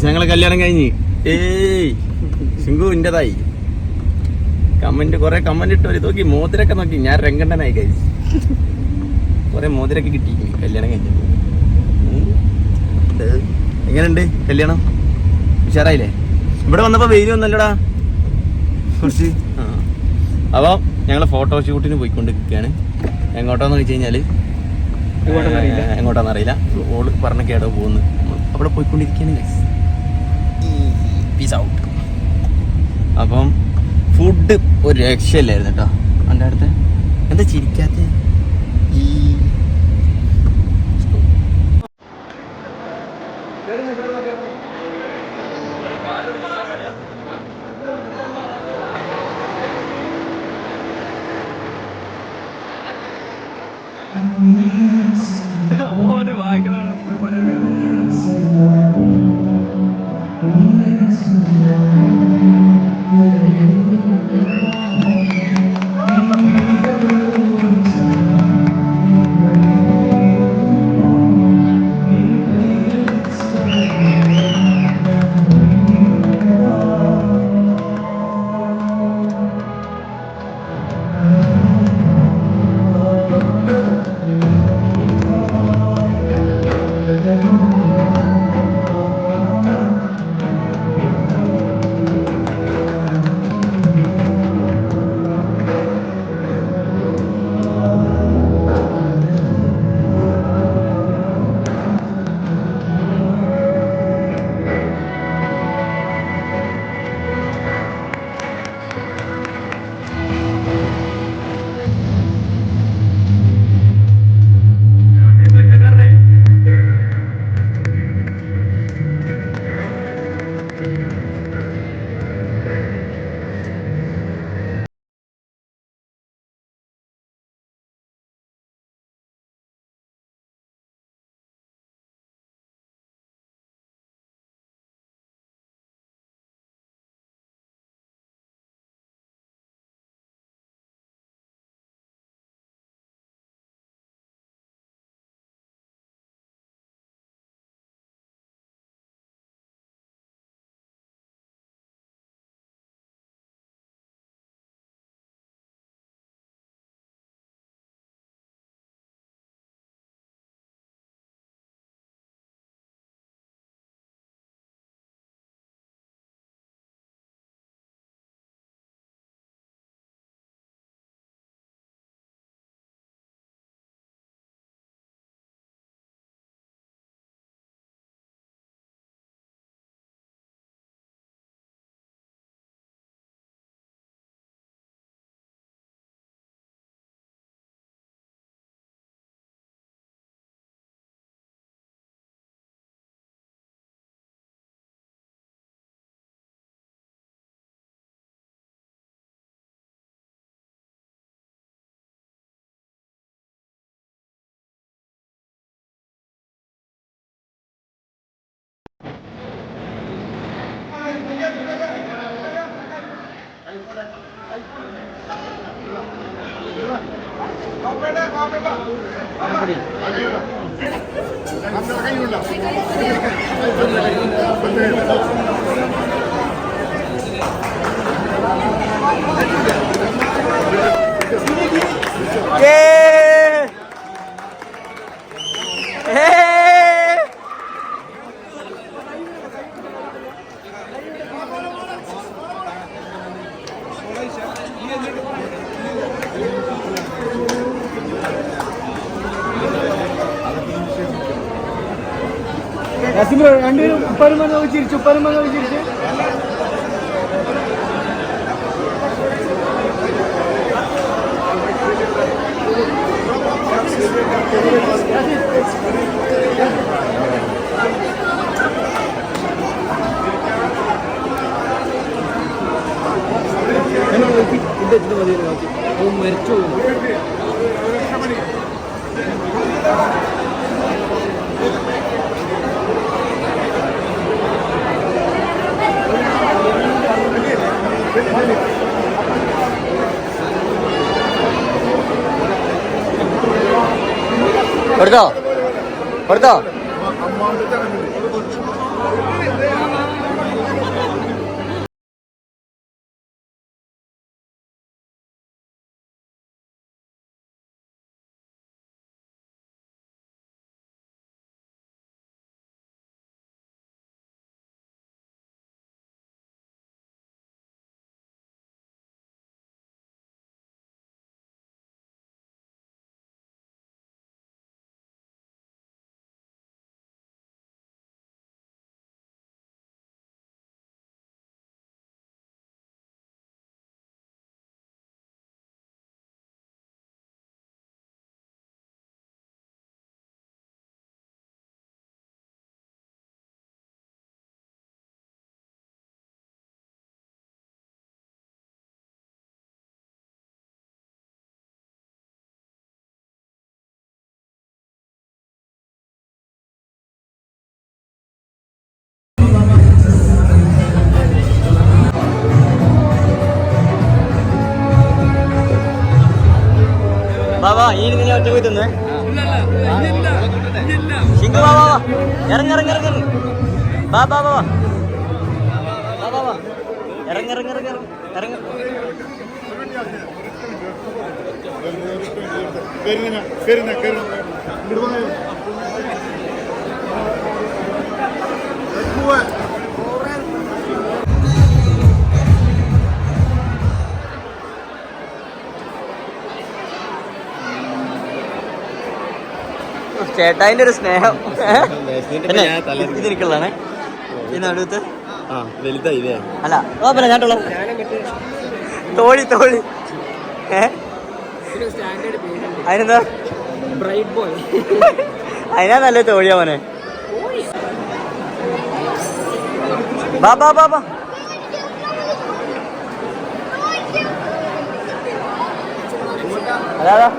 ഞങ്ങളെ കല്യാണം കഴിഞ്ഞ് ശിങ്കു ഇന്റേതായി. കൊറേ കമന്റ് ഇട്ടവര് നോക്കി, മോതിരൊക്കെ നോക്കി. ഞാൻ രംഗണ്ണനായി കഴിച്ചു. കൊറേ മോതിരൊക്കെ കിട്ടി കല്യാണം കഴിഞ്ഞിട്ട്. എങ്ങനെയുണ്ട് കല്യാണം? ഉഷാറായില്ലേ? ഇവിടെ വന്നപ്പോ വെയിൽ ഒന്നല്ലടാ കുറച്ച്. അപ്പൊ ഞങ്ങള് ഫോട്ടോഷൂട്ടിന് പോയിക്കൊണ്ടിരിക്കുകയാണ്. എങ്ങോട്ടാന്ന് വെച്ച് കഴിഞ്ഞാല് എങ്ങോട്ടാന്നറിയില്ല. ഓള് പറഞ്ഞ കേടോ പോകുന്നു. അവിടെ പോയിക്കൊണ്ടിരിക്കുകയാണ്. Peace out. അപ്പം ഫുഡ് ഒരു രക്ഷയില്ലായിരുന്നു കേട്ടോ. എൻ്റെ അടുത്ത് എന്താ ചിരിക്കാത്ത? രണ്ടുപേരും ഉപ്പരുമ ചിരിച്ചു മരിച്ചു Berta. ഈ ഇങ്ങനെ ഒറ്റ പോയി തിന്നേ ഷിങ്കു വാ വാ വാ ഇറങ്ങി ഇറങ്ങി ഇറങ്ങി വാ വാ വാ വാ വാ വാ ഇറങ്ങി ഇറങ്ങി ഇറങ്ങി ഇറങ്ങി ചേട്ടായിന്റെ ഒരു സ്നേഹം ഇതിരിക്കുള്ളതാണ് ഈ നടുത്ത് അല്ല ഓപ്പല ഞാട്ടുള്ള തോഴി തോഴി അതിനെന്താ അതിനാ നല്ല തോഴിയാ മോനെ ബാ ബാ ബാ ബാ അതാ അതാ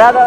അതാ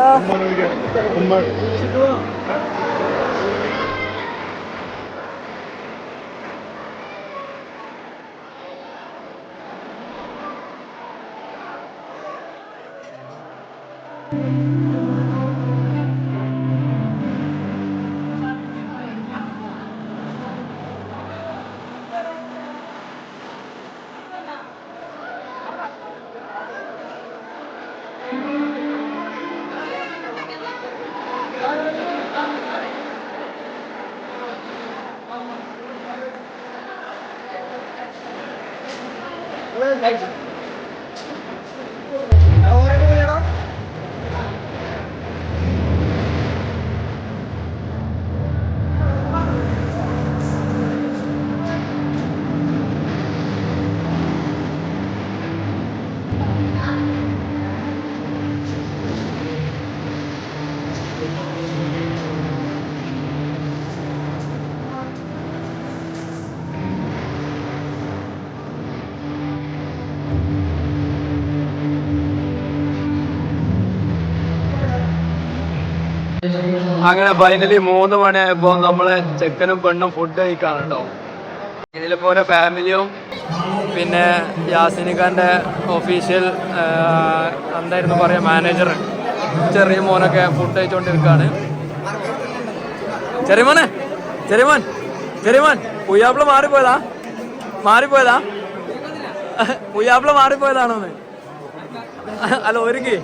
അങ്ങനെ ഫൈനലി 3 മണിയായപ്പോ നമ്മളെ ചെക്കനും പെണ്ണും ഫുഡ് കഴിക്കാണ് കേട്ടോ. ഇതിലിപ്പോ ഓരോ ഫാമിലിയും പിന്നെ യാസിനിഖാന്റെ ഒഫീഷ്യൽ എന്തായിരുന്നു പറയാ മാനേജർ ചെറിയ മോനൊക്കെ ഫുഡ് കഴിച്ചോണ്ടിരിക്കാണ്. ചെറിയമോൻ പുയ്യാപ്പിള മാറിപ്പോയതാ പുയ്യാപ്പിള മാറിപ്പോയതാണോന്ന് അല്ല ഒരുക്കി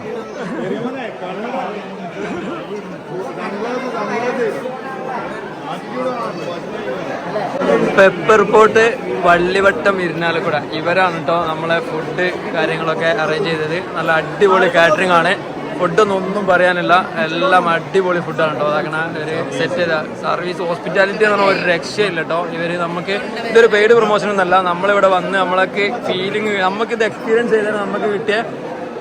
പെപ്പർ പോട്ട് വള്ളിവട്ടം ഇരിഞ്ഞാലക്കുട ഇവരാണ് കേട്ടോ നമ്മളെ ഫുഡ് കാര്യങ്ങളൊക്കെ അറേഞ്ച് ചെയ്തത്. നല്ല അടിപൊളി കാറ്ററിംഗ് ആണ്. ഫുഡൊന്നും പറയാനില്ല, എല്ലാം അടിപൊളി ഫുഡാണ് കേട്ടോ. അതങ്ങനെ ഒരു സെറ്റ് ചെയ്ത സർവീസ് ഹോസ്പിറ്റാലിറ്റി എന്ന് പറഞ്ഞാൽ ഒരു രക്ഷയില്ല കേട്ടോ. ഇവർ നമുക്ക് ഇതൊരു പെയ്ഡ് പ്രൊമോഷൻ ഒന്നല്ല, നമ്മളിവിടെ വന്ന് നമ്മളൊക്കെ ഫീലിംഗ് നമുക്കിത് എക്സ്പീരിയൻസ് ചെയ്താൽ നമുക്ക് കിട്ടിയ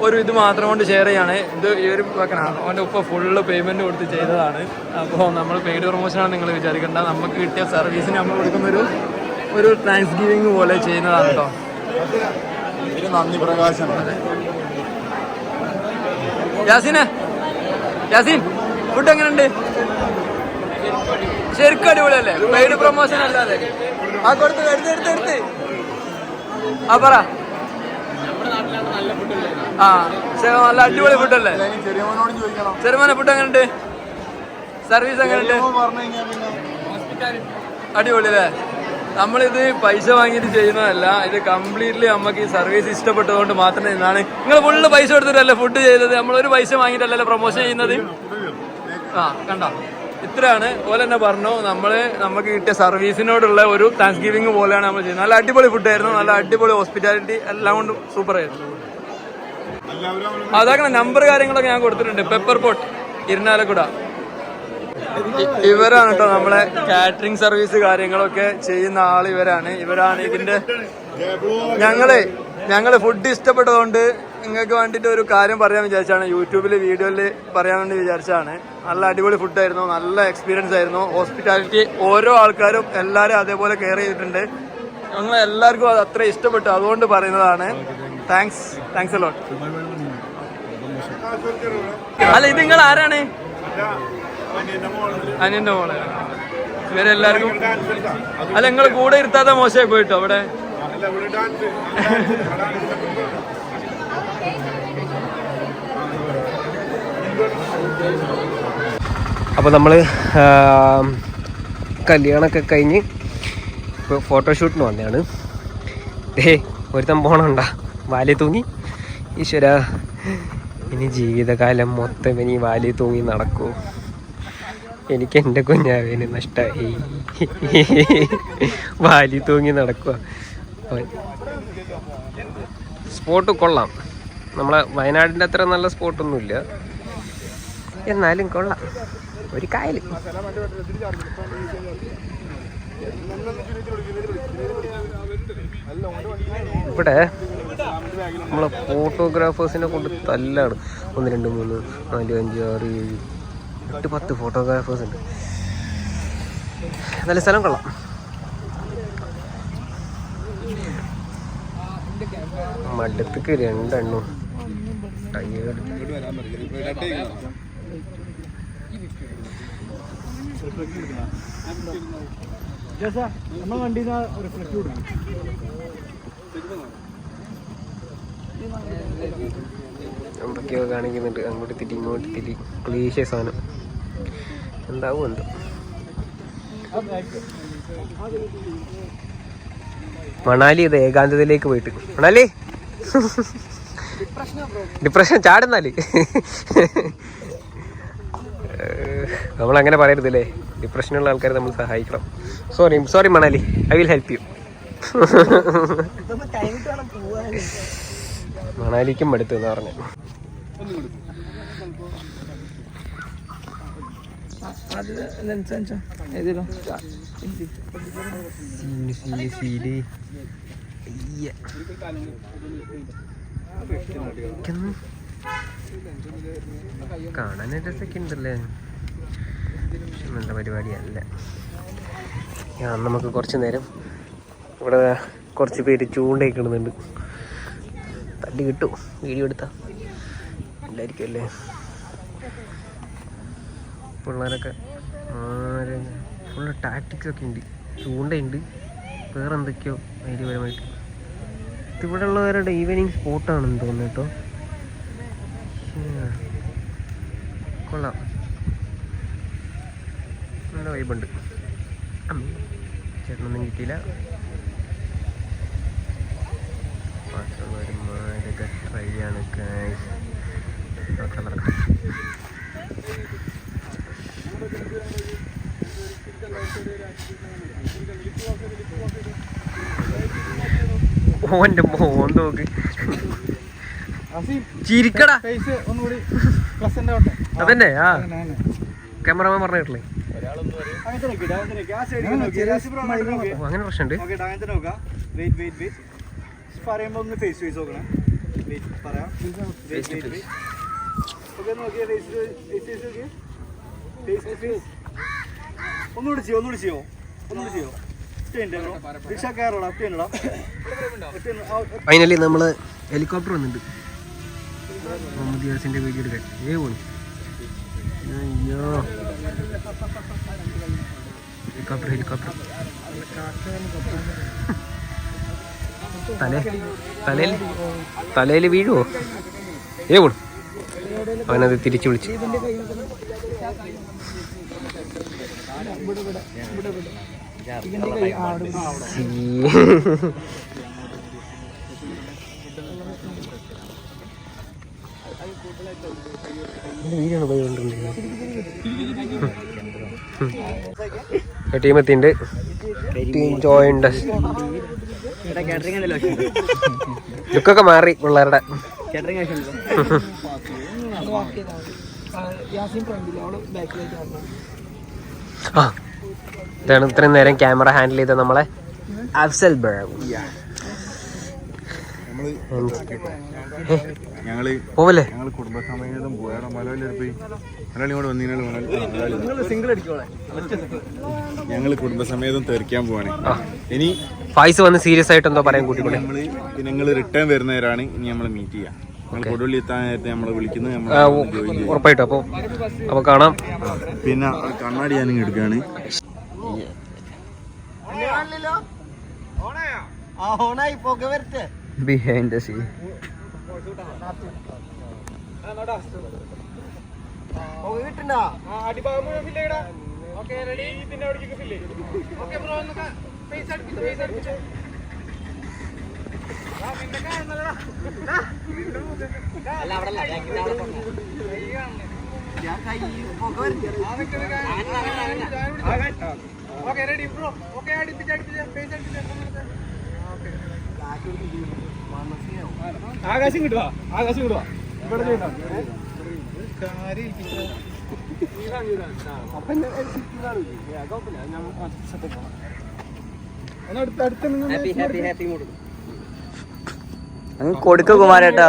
ഒരു ഇത് മാത്രം കൊണ്ട് ഷെയർ ചെയ്യാണ്. ഇത് ഈ ഒരു വെക്കണം അവൻ്റെ ഉപ്പ ഫുള്ള് പേയ്മെൻറ്റ് കൊടുത്ത് ചെയ്തതാണ്. അപ്പോൾ നമ്മൾ പെയ്ഡ് പ്രൊമോഷനാണ് നിങ്ങൾ വിചാരിക്കേണ്ട. നമുക്ക് കിട്ടിയ സർവീസിന് നമ്മൾ കൊടുക്കുന്നൊരു താങ്ക്സ് ഗിവിങ് പോലെ ചെയ്യുന്നതാണ് കേട്ടോ. നന്ദി പ്രകാശം. യാസീൻ ഫുഡ് എങ്ങനെയുണ്ട്? ശരിക്കും അടിപൊളിയല്ലേ? പെയ്ഡ് പ്രൊമോഷൻ അല്ലാതെ ആ കൊടുത്ത് എടുത്ത് ആ പറ. നല്ല അടിപൊളി ഫുഡല്ലേ? ചെറുമോനെ ഫുഡ് എങ്ങനെയുണ്ട്? സർവീസ് എങ്ങനെയുണ്ട്? അടിപൊളി അല്ലേ? നമ്മളിത് പൈസ വാങ്ങിയിട്ട് ചെയ്യുന്നതല്ല, ഇത് കംപ്ലീറ്റ്ലി നമുക്ക് ഈ സർവീസ് ഇഷ്ടപ്പെട്ടതുകൊണ്ട് മാത്രമേ ഇതാണ്. നിങ്ങൾ ഫുള്ള് പൈസ കൊടുത്തിട്ടല്ലേ ഫുഡ് ചെയ്തത്, നമ്മളൊരു പൈസ വാങ്ങിയിട്ടല്ലല്ലോ പ്രൊമോഷൻ ചെയ്യുന്നത്. കണ്ടോ, ഇത്രയാണ്. പോലെ തന്നെ പറഞ്ഞു, നമുക്ക് കിട്ടിയ സർവീസിനോടുള്ള ഒരു താങ്ക്സ് ഗിവിങ് പോലെയാണ് നമ്മൾ ചെയ്യുന്നത്. നല്ല അടിപൊളി ഫുഡായിരുന്നു, നല്ല അടിപൊളി ഹോസ്പിറ്റാലിറ്റി, എല്ലാം കൊണ്ടും സൂപ്പറായിരുന്നു. അതാക്കണം നമ്പർ കാര്യങ്ങളൊക്കെ ഞാൻ കൊടുത്തിട്ടുണ്ട്. പെപ്പർ പോട്ട് ഇരിഞ്ഞാലക്കുട ഇവരാണ് കേട്ടോ നമ്മളെ കാറ്ററിംഗ് സർവീസ് കാര്യങ്ങളൊക്കെ ചെയ്യുന്ന ആൾ. ഇവരാണ് ഇതിന്റെ ഞങ്ങള് ഫുഡ് ഇഷ്ടപ്പെട്ടതുകൊണ്ട് നിങ്ങൾക്ക് വേണ്ടിയിട്ട് ഒരു കാര്യം പറയാൻ വിചാരിച്ചാണ്, യൂട്യൂബിൽ വീഡിയോയിൽ പറയാൻ വേണ്ടി വിചാരിച്ചാണ്. നല്ല അടിപൊളി ഫുഡായിരുന്നു, നല്ല എക്സ്പീരിയൻസ് ആയിരുന്നു. ഹോസ്പിറ്റാലിറ്റി ഓരോ ആൾക്കാരും എല്ലാവരും അതേപോലെ കെയർ ചെയ്തിട്ടുണ്ട്. ഞങ്ങൾ എല്ലാവർക്കും അത് അത്ര ഇഷ്ടപ്പെട്ടു, അതുകൊണ്ട് പറയുന്നതാണ്. Thanks a lot. അല്ല, ഇത് നിങ്ങൾ ആരാണ്? അനിയന്റെ മോളെ. ഇവരെല്ലാവർക്കും അല്ല, നിങ്ങൾ കൂടെ ഇരുത്താതെ മോശമായി പോയിട്ടോ അവിടെ. അപ്പോൾ നമ്മൾ കല്യാണമൊക്കെ കഴിഞ്ഞ് ഇപ്പോൾ ഫോട്ടോഷൂട്ടിന് വന്നതാണ്. ഒരുത്തം പോണുണ്ടാ വാലി തൂങ്ങി. ഈശ്വര, ഇനി ജീവിതകാലം മൊത്തം ഇനി വാലി തൂങ്ങി നടക്കൂ. എനിക്ക് എൻ്റെ കുഞ്ഞാവേന് നഷ്ടമായി. വാലി തൂങ്ങി നടക്കുക. സ്പോട്ട് കൊള്ളാം. നമ്മളെ വയനാടിൻ്റെ അത്ര നല്ല സ്പോട്ടൊന്നുമില്ല, എന്നാലും കൊള്ളാം. ഒരു കായൽ. ഇവിടെ നമ്മളെ ഫോട്ടോഗ്രാഫേഴ്സിനെ കൊണ്ട് തല്ലാണ്. 1 2 3 4 5 6 7 8 10 ഫോട്ടോഗ്രാഫേഴ്സ് ഉണ്ട്. നല്ല സ്ഥലം കൊള്ളാം. മടുത്തേക്ക് 2 എണ്ണം ടയേർഡ്. എന്തൊക്കെയോ കാണിക്കുന്നുണ്ട്, അങ്ങോട്ട് തിരി ഇങ്ങോട്ട് തിരി. ക്ലീശ സാധനം എന്താവും എന്തോ. മണാലി ഇത് ഏകാന്തതയിലേക്ക് പോയിട്ട്. മണാലി ഡിപ്രഷൻ ചാടുന്നാല്. നമ്മളങ്ങനെ പറയരുതല്ലേ. ഡിപ്രഷനുള്ള ആൾക്കാരെ നമ്മൾ സഹായിക്കണം. Sorry Manali, I will help you. മണാലിക്കും അടുത്ത് എന്ന് പറഞ്ഞു. കാണാൻ രസമൊക്കെ ഉണ്ടല്ലേ, പക്ഷെ നല്ല പരിപാടിയല്ല. നമുക്ക് കുറച്ച് നേരം ഇവിടെ കുറച്ച് പേര് ചൂണ്ടയൊക്കെ ഇടുന്നുണ്ട്. തല്ലി കിട്ടും വീഡിയോ എടുത്താൽ ഇല്ലായിരിക്കും അല്ലേ. പിള്ളേരൊക്കെ ഫുള്ള് ടാക്ടിക്സൊക്കെ ഉണ്ട്. ചൂണ്ടയുണ്ട്, വേറെ എന്തൊക്കെയോ ധൈര്യപരമായിട്ട്. ഇവിടെ ഉള്ളവരുടെ ഈവനിങ് സ്പോട്ടാണെന്ന് തോന്നുന്നു കേട്ടോ. കൊള്ളാം, നല്ല വൈബുണ്ട്. ചേട്ടനൊന്നും കിട്ടിയില്ല. ബാക്കിയുള്ളവരുമാരൊക്കെ ട്രൈ ആണ്. നടക്കാം. ഓൻ്റെ മോൻ നോക്ക്, ചിരിക്കടാ. അതന്നെ. ആ ക്യാമറമാൻ പറഞ്ഞ കേട്ടില്ലേ, അങ്ങനെ പ്രശ്നമുണ്ട്. ഫൈനലി നമ്മള് ഹെലികോപ്റ്റർ വന്നിട്ടുണ്ട്. മുഹമ്മദ് യാസിന്റെ വീഡിയോ എടുക്കാൻ. പോണു. അയ്യോ, ഹെലികോപ്റ്റർ തലയിൽ വീഴുവോ? പോണു. അവനത് തിരിച്ചു വിളിച്ചു. ടീമെത്തിണ്ട്. ലുക്കൊക്കെ മാറി പിള്ളേരുടെ. ആ, ഇതാണ് ഇത്രയും നേരം ക്യാമറ ഹാൻഡിൽ ചെയ്ത നമ്മളെ അഫ്സൽ ബ്രോ. പോവല്ലേ? കുടുംബസമേതം പോയാലോ മലയിലെടുപ്പ് ഞങ്ങൾ കുടുംബസമേതം തെറിക്കാൻ പോവാണ്. ഇനി ഫായിസ് വന്ന് സീരിയസ് ആയിട്ട് എന്തോ പറയാൻ കൂട്ടിക്കൂടെ. പിന്നെ നിങ്ങൾ റിട്ടേൺ വരുന്നവരാണ് ഇനി നമ്മൾ മീറ്റ് ചെയ്യാം. കൊടുവള്ളി എത്താൻ നേരത്തെ നമ്മളെ വിളിക്കുന്നത്. ഉറപ്പായിട്ടും. അപ്പോൾ കാണാം. പിന്നെ കണ്ണാടി ഞാനിങ്ങ് എടുക്കുകയാണ്. Behind the scene. ആകാശം കിട്ടുവാ, ആകാശം കിട്ടുവാ. അങ്ങ് കൊടുക്ക കുമാരേട്ടാ.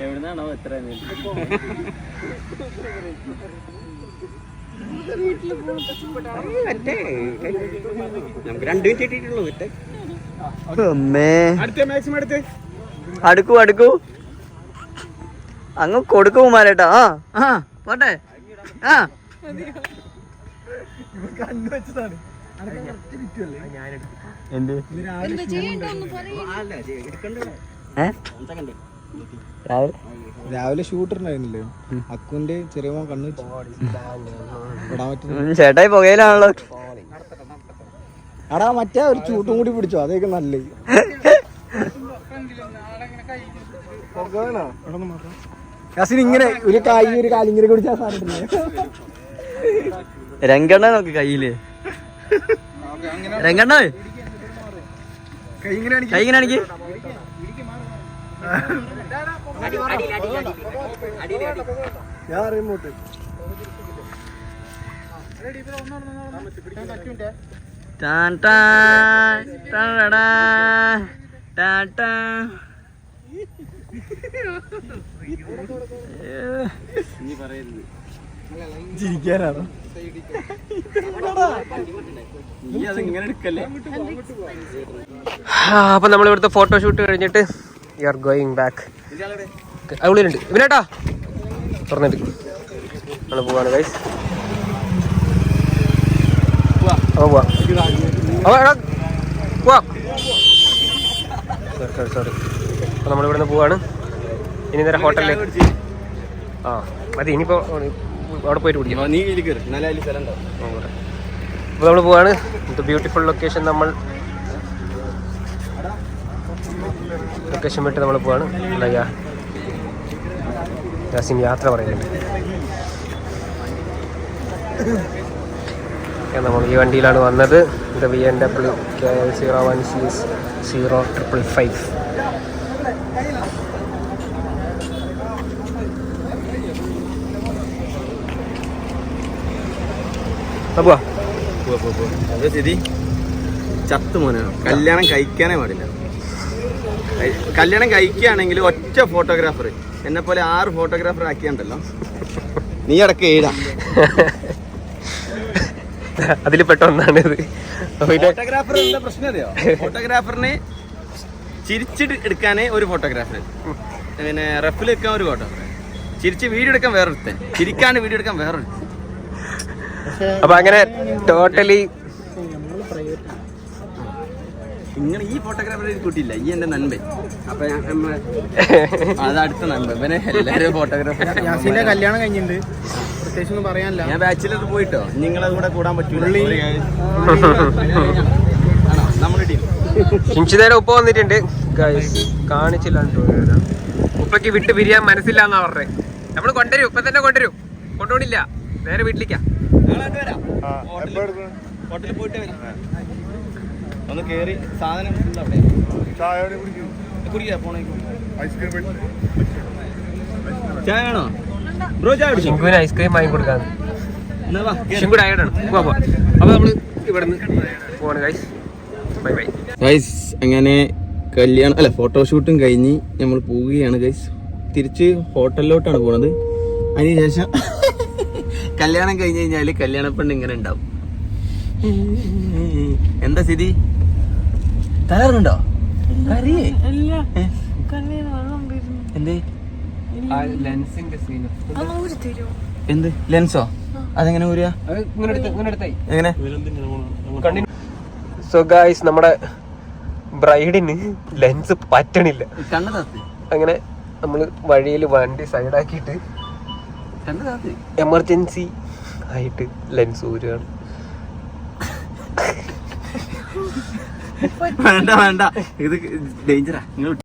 എവിടുന്നാണോ എത്ര നമുക്ക് 2 മിനിറ്റ് ഇട്ടിട്ടുള്ളൂ. അടുക്കൂ അടുക്കൂ അങ്ങ് കൊടുക്കൂ കുമാരേട്ടാ. ആ പോട്ടെ. ആ എന്ത് രാവിലെ ഷൂട്ടറിനായിരുന്നില്ലേ അക്കുന്റെ ചെറിയ മോൻ കണ്ണു ചേട്ടായി പുകയിലാണല്ലോ. അടാ മറ്റേ ഒരു ചൂട്ടും കൂടി പിടിച്ചോ, അതൊക്കെ നല്ലത്. ഇങ്ങനെ ഒരു കാലിങ്ങനെ കുടിച്ചാ സാറിട്ടില്ലേ രംഗണ്ണ നോക്ക് കയ്യില്. രംഗണ്ണ കൈ ഇങ്ങനെ അടിക്ക്. ചിരിക്കാനാണോ? അപ്പൊ നമ്മളിവിടുത്തെ ഫോട്ടോഷൂട്ട് കഴിഞ്ഞിട്ട് യു ആർ ഗോയിങ് ബാക്ക്. ഉള്ളിലുണ്ട് ഇവനേട്ടാ തുറന്നിട്ട് നമ്മൾ പോവാണ് ഗൈസ്. സോറി. അപ്പോൾ നമ്മളിവിടുന്ന് പോവാണ്. ഇനി നേരെ ഹോട്ടലിലേക്ക്. ആ മതി, ഇനിയിപ്പോൾ അവിടെ പോയിട്ട് കുടിക്കാം. അപ്പോൾ നമ്മൾ പോവാണ്. ഇത് ബ്യൂട്ടിഫുൾ ലൊക്കേഷൻ. നമ്മൾ ലൊക്കേഷൻ വിട്ട് നമ്മൾ പോവാണ്. എന്താ യാസിൻ യാത്ര പറയുന്നുണ്ട്. നമ്മൾ ഈ വണ്ടിയിലാണ് വന്നത്. ഇത് BMW KL01 Series 0555. ചത്തു മോനാണ്. കല്യാണം കഴിക്കാനേ പാടില്ല. കല്യാണം കഴിക്കുകയാണെങ്കിൽ ഒറ്റ ഫോട്ടോഗ്രാഫർ, എന്നെ പോലെ 6 ഫോട്ടോഗ്രാഫർ ആക്കിയാണ്ടല്ലോ, നീ അടക്കം 7. അതിൽ പെട്ട ഒന്നാണിത്. ഫോട്ടോഗ്രാഫർ എന്താ പ്രശ്നം അറിയോ? ഫോട്ടോഗ്രാഫറിന് ചിരിച്ചിട്ട് എടുക്കാനേ ഒരു ഫോട്ടോഗ്രാഫർ, പിന്നെ റഫിൽ എടുക്കാൻ ഒരു ഫോട്ടോഗ്രാഫർ, ചിരിച്ച് വീഡിയോ എടുക്കാൻ വേറൊരുത്തൻ, ചിരിക്കാണ്ട് വീഡിയോ എടുക്കാൻ വേറൊരുത്തൻ. അപ്പൊ അങ്ങനെ ടോട്ടലി നിങ്ങൾ ഈ ഫോട്ടോഗ്രാഫറെ കൂട്ടിയില്ല, ഈ എന്റെ നൻപൻ. അപ്പൊ അത് അടുത്ത നൻപൻ. പിന്നെ എല്ലാവരും ഫോട്ടോഗ്രാഫർ. യാസിന്റെ കല്യാണം കഴിഞ്ഞിട്ടുണ്ട്, പ്രത്യേകിച്ച് ഒന്നും പറയാനില്ല. ഞാൻ ബാച്ചിലർ പോയിട്ടോ, നിങ്ങളെ കൂടെ കൂടാൻ പറ്റൂല. നമ്മുടെ ടീം ഷിംഷിദേരെ ഉപ്പ വന്നിട്ടുണ്ട്. കാണിച്ചില്ല. ഉപ്പയ്ക്ക് വിട്ട് പിരിയാൻ മനസ്സില്ല എന്നാ പറഞ്ഞേ. നമ്മൾ കൊണ്ടുവരും, ഇപ്പൊ തന്നെ കൊണ്ടുവരും. കൊണ്ടുപോണില്ല, നേരെ വീട്ടിലേക്കാ. ഹോട്ടലിൽ പോയിട്ട് വരാം. ഒന്ന് കേറി സാധനം കുടിക്കാ പോണേ. ചായ വേണോ ബ്രോ? ചായ ശിങ്കുവിന് ഐസ്ക്രീം വാങ്ങി കൊടുക്കാൻ. എന്നാ വാ. ശിങ്കുടെ ആയിട്ടാണ് പോവാ. അപ്പൊ നമ്മള് ഇവിടുന്ന് പോവാണ് ഗൈസ്. Bye bye guys. അങ്ങനെ കല്യാണം അല്ല ഫോട്ടോഷൂട്ടും കഴിഞ്ഞ് നമ്മൾ പോവുകയാണ് ഗൈസ്. തിരിച്ച് ഹോട്ടലിലോട്ടാണ് പോണത്. അതിനുശേഷം കല്യാണം കഴിഞ്ഞ് കഴിഞ്ഞാല് കല്യാണ പെണ്ണ് ഇങ്ങനെ ഉണ്ടാവും. എന്താ സ്ഥിതി? തലറുണ്ടോ? എന്തേ? ലെൻസിന്റെ സീന് എന്ത് ലെൻസോ? അതെങ്ങനെ ഊരിയാ? എങ്ങനെ? സോ ഗൈസ്, നമ്മുടെ ബ്രൈഡിന് ലെൻസ് പറ്റണില്ല. കണ്ണ് താത്ത്. അങ്ങനെ നമ്മള് വഴിയിൽ വണ്ടി സൈഡാക്കിയിട്ട് കണ്ണ് താത്ത്. എമർജൻസി ആയിട്ട് ലെൻസ് ഊരുകയാണ്. വേണ്ട വേണ്ട, ഇത് ഡേഞ്ചറാ. നിങ്ങൾ